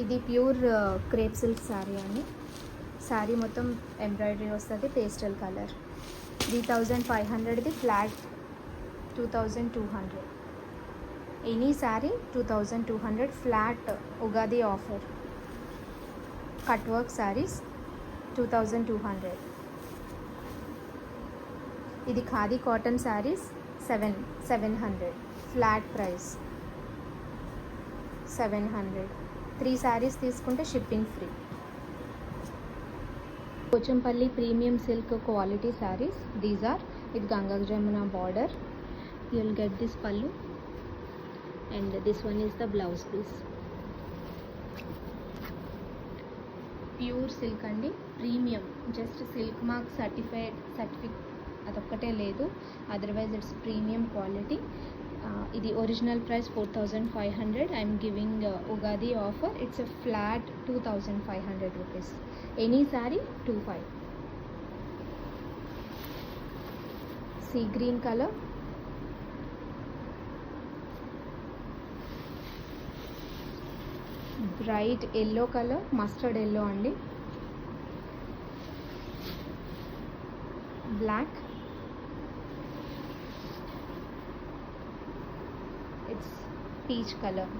ఇది pure crepe silk sari అండి. శారీ మొత్తం ఎంబ్రాయిడరీ వస్తుంది, పేస్టల్ కలర్. 3500ది flat 2200. Any sari 2200 flat Ugadi offer. Cut work saris 2200. ఇది khadi cotton saris 700 flat price 700. 3 saris తీసుకుంటే shipping free. Pochampally premium silk quality saris. These are with Ganga Jamuna border. You will get this pallu and this one is the blouse piece. Pure silk అండి, premium. Just silk mark certificate అదొక్కటే లేదు, otherwise it's premium quality. ఇది original price 4500. I'm giving Ugadi offer. It's a flat 2500 rupees. Any sari 25. Sea green colour, bright yellow colour, mustard yellow అండి, black, it's peach colour.